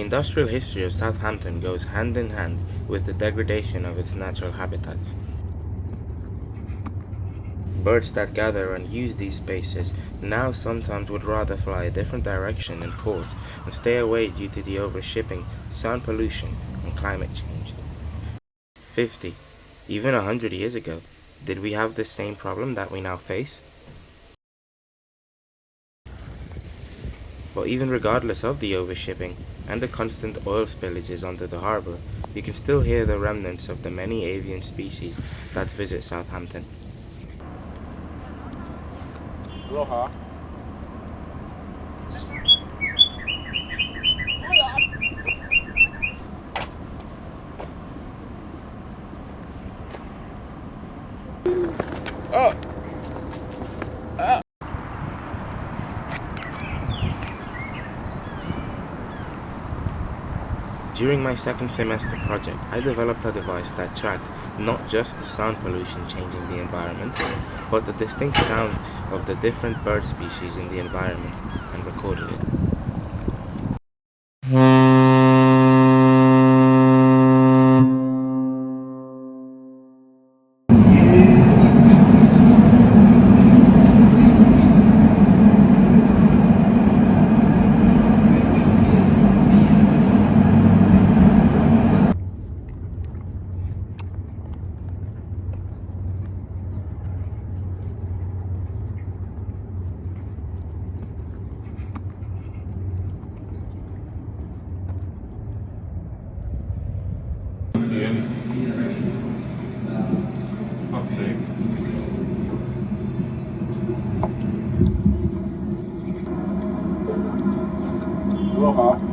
The industrial history of Southampton goes hand in hand with the degradation of its natural habitats. Birds that gather and use these spaces now sometimes would rather fly a different direction and course and stay away due to the overshipping, sound pollution, and climate change. 50, even 100 years ago, did we have the same problem that we now face? But even regardless of the overshipping and the constant oil spillages onto the harbour, you can still hear the remnants of the many avian species that visit Southampton. Aloha. Oh. During my second semester project, I developed a device that tracked not just the sound pollution changing the environment, but the distinct sound of the different bird species in the environment, and recorded it. See any? Fuck's sake. Aloha.